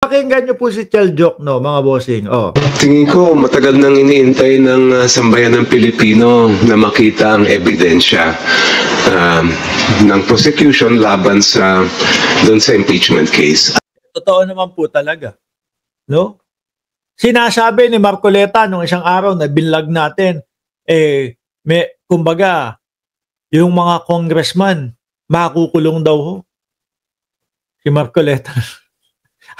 Pakinggan niyo po si Chel Jokno, mga bossing. Oh. Tingin ko matagal nang iniintay ng sambayan ng Pilipino na makita ang ebidensya ng prosecution laban doon sa impeachment case. Totoo naman po talaga. No? Sinasabi ni Marcoleta nung isang araw na binlag natin, kumbaga, yung mga congressman, makukulong daw ho. Si Marcoleta.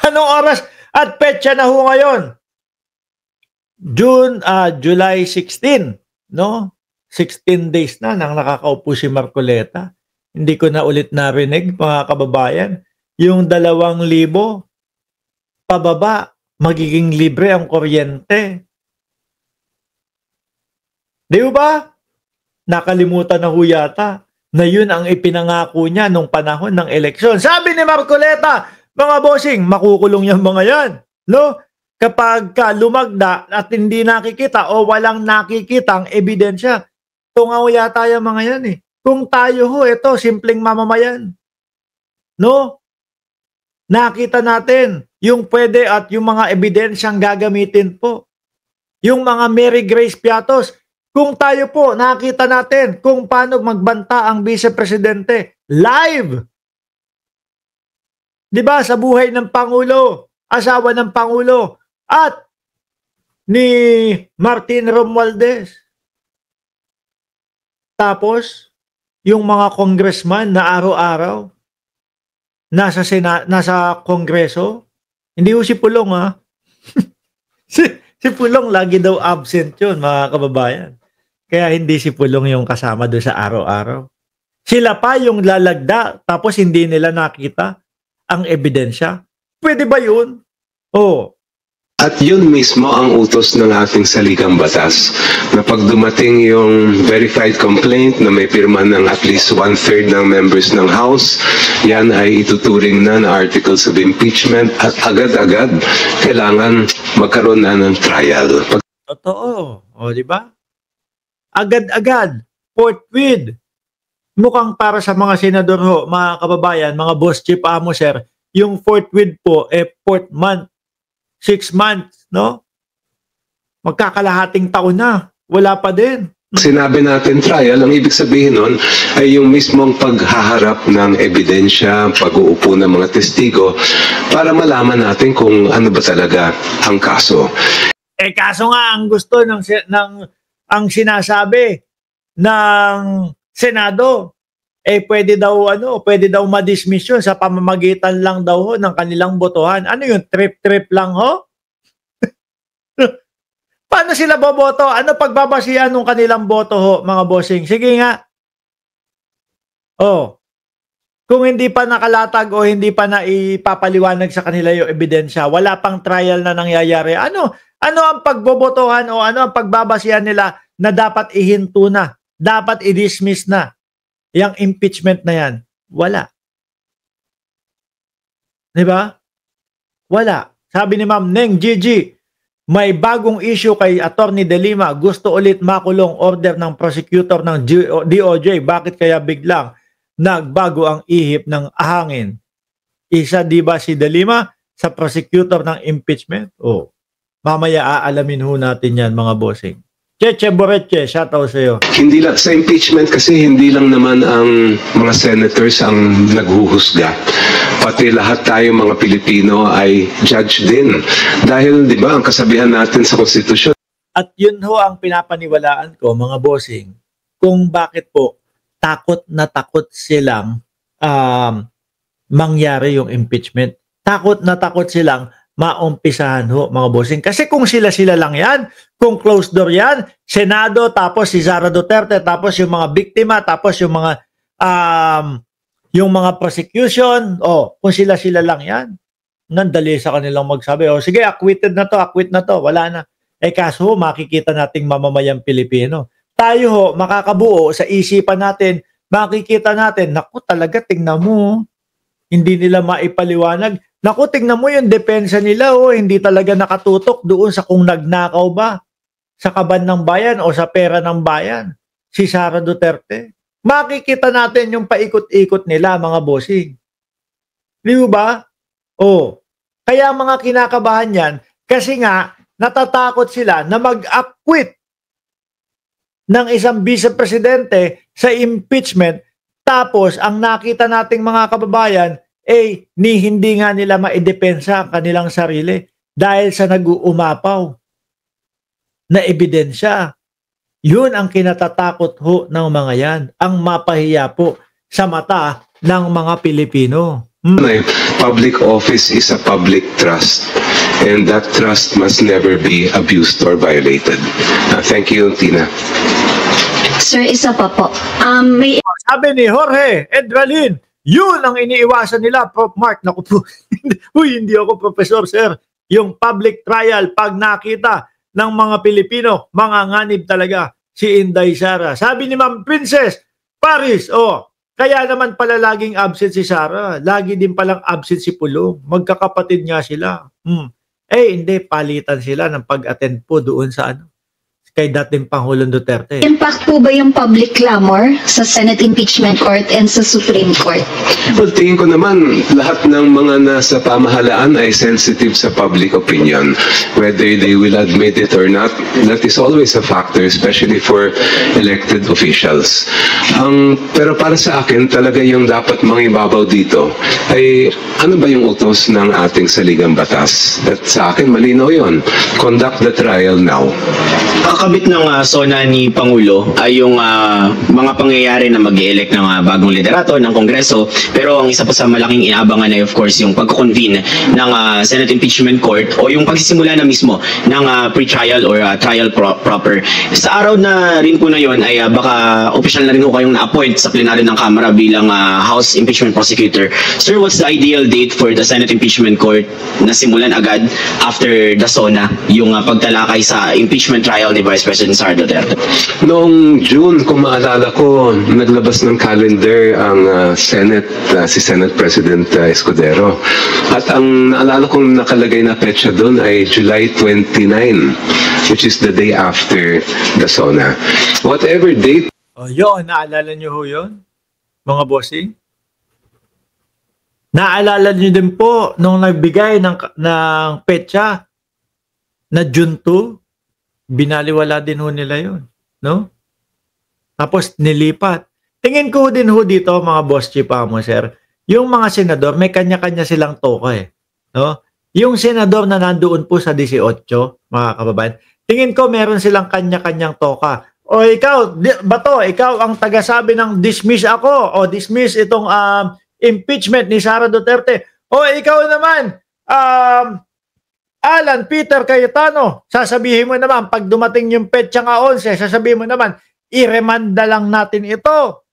Anong oras at petsa na ho ngayon? July 16, no? 16 days na nang nakakaupo si Marcoleta. Hindi ko na ulit narinig, mga kababayan. Yung 2,000 pababa, magiging libre ang kuryente. Di ba? Nakalimutan na ho yata na yun ang ipinangako niya nung panahon ng eleksyon. Sabi ni Marcoleta, mga bossing, makukulong yung mga yan. No? Kapag lumagda at hindi nakikita o walang nakikitang ebidensya, tungaw yata yung mga yan eh. Kung tayo ho, ito, simpleng mamamayan. No? Nakita natin yung pwede at yung mga ebidensyang gagamitin po. Yung mga Mary Grace Piatos, kung tayo po, nakita natin kung paano magbanta ang vice-presidente live. Diba, sa buhay ng Pangulo, asawa ng Pangulo, at ni Martin Romualdez. Tapos, yung mga congressman na araw-araw, nasa Kongreso, hindi ho si Pulong ha. si Pulong lagi daw absent yun, mga kababayan. Kaya hindi si Pulong yung kasama doon sa araw-araw. Sila pa yung lalagda, tapos hindi nila nakita ang ebidensya. Pwede ba yun? Oo. At yun mismo ang utos ng ating saligang batas na pag dumating yung verified complaint na may pirma ng at least 1/3 ng members ng House, yan ay ituturing na articles of impeachment at agad-agad kailangan magkaroon na ng trial. Totoo. O, di ba? Agad-agad. Forthwith. Mukhang para sa mga senador ho, mga kababayan, mga boss chief amo sir, yung forthwith po, 4th month, 6 months, no? Magkakalahating taon na. Wala pa din. Sinabi natin trial, ang ibig sabihin nun ay yung mismong paghaharap ng ebidensya, pag-uupo ng mga testigo para malaman natin kung ano ba talaga ang kaso. Kaso nga ang gusto ang sinasabi ng Senado, pwede daw ma-dismiss yun sa pamamagitan lang daw ho ng kanilang botohan. Ano yun? Trip-trip lang ho? Paano sila boboto? Ano pagbabasihan ng kanilang boto ho, mga bossing? Sige nga. Kung hindi pa nakalatag o hindi pa na ipapaliwanag sa kanila yung ebidensya, wala pang trial na nangyayari. Ano ang pagbobotohan o ano ang pagbabasihan nila na dapat ihinto na? Dapat i-dismiss na yung impeachment na yan? Wala. Diba? Wala. Sabi ni Ma'am Neng Gigi, may bagong issue kay Attorney De Lima. Gusto ulit makulong, order ng prosecutor ng DOJ. Bakit kaya biglang nagbago ang ihip ng ahangin? Isa di ba si De Lima sa prosecutor ng impeachment? Mamaya aalamin ho natin yan, mga bossing. Cheche Boreche, shoutout sa iyo. Hindi lang sa impeachment kasi hindi lang naman ang mga senators ang naghuhusga. Pati lahat tayo mga Pilipino ay judge din. Dahil 'di ba ang kasabihan natin sa konstitusyon. At yun ho ang pinapaniwalaan ko, mga bossing, kung bakit po takot na takot silang mangyari yung impeachment. Takot na takot silang maumpisahan ho, mga bossing. Kasi kung sila-sila lang yan, kung closed door yan, Senado, tapos si Sara Duterte, tapos yung mga biktima, tapos yung mga prosecution, kung sila-sila lang yan, nandali sa kanilang magsabi, sige, acquit na to, wala na. Kaso makikita nating mamamayang Pilipino. Tayo ho, makakabuo sa isipan natin, makikita natin, naku talaga, tingnan mo, hindi nila maipaliwanag. Naku, tingnan mo yung depensa nila, hindi talaga nakatutok doon sa kung nagnakaw ba sa kaban ng bayan o sa pera ng bayan, si Sara Duterte. Makikita natin yung paikot-ikot nila, mga bossing. Di ba? Kaya mga kinakabahan yan, kasi nga, natatakot sila na mag-acquit ng isang vice-presidente sa impeachment. Tapos, ang nakita nating mga kababayan, hindi nga nila maidepensa ang kanilang sarili dahil sa nag-uumapaw na ebidensya. Yun ang kinatatakot ho ng mga yan, ang mapahiya po sa mata ng mga Pilipino. Public office is a public trust, and that trust must never be abused or violated. Thank you, Tina. Sir, isa pa po. May Sabi ni Jorge Edralin, yun ang iniiwasan nila, Prof. Mark. Naku po, hindi ako professor, sir. Yung public trial, pag nakita ng mga Pilipino, mga nganib talaga si Inday Sara. Sabi ni Ma'am Princess Paris, kaya naman pala laging absent si Sara. Lagi din palang absent si Pulong. Magkakapatid nga sila. Hindi, palitan sila ng pag-attend po doon sa kay dating Pangulong Duterte. impact po ba yung public clamor sa Senate Impeachment Court and sa Supreme Court? Well, tingin ko naman lahat ng mga nasa pamahalaan ay sensitive sa public opinion. Whether they will admit it or not, that is always a factor, especially for elected officials. Pero para sa akin, talaga yung dapat mangibabaw dito ay ano ba yung utos ng ating saligang batas? At sa akin, malinaw yun. Conduct the trial now. Kakabit ng SONA ni Pangulo ay yung mga pangyayari na mag-i-elect ng bagong liderato ng Kongreso. Pero ang isa pa sa malaking inaabangan ay of course yung pag-convene ng Senate Impeachment Court o yung pagsisimula na mismo ng pre-trial or trial proper. Sa araw na rin po na yon ay baka official na rin po kayong na-appoint sa plenaryo ng Kamara bilang House Impeachment Prosecutor. Sir, what's the ideal date for the Senate Impeachment Court na simulan agad after the SONA yung pagtalakay sa impeachment trial ni Vice President Sara Duterte? Noong June, kung maalala ko, naglabas ng calendar ang si Senate President Escudero. At ang naalala kong nakalagay na petsa doon ay July 29, which is the day after the SONA. Whatever date. Yun, naalala nyo ho yun, mga bossing? Naalala nyo din po nung nagbigay ng petsa na June 2, binaliwala din ho nila yun, no? Tapos nilipat. Tingin ko din ho dito, mga boss chief mo, sir, yung mga senador, may kanya-kanya silang toka no? Yung senador na nandoon po sa 18, mga kababayan, tingin ko meron silang kanya-kanyang toka. O ikaw, ikaw ang tagasabi ng dismiss ako, o dismiss itong impeachment ni Sara Duterte. O ikaw naman, Alan Peter Cayetano, sasabihin mo naman, pag dumating yung petsa nga 11, sasabihin mo naman, i-remanda lang natin ito.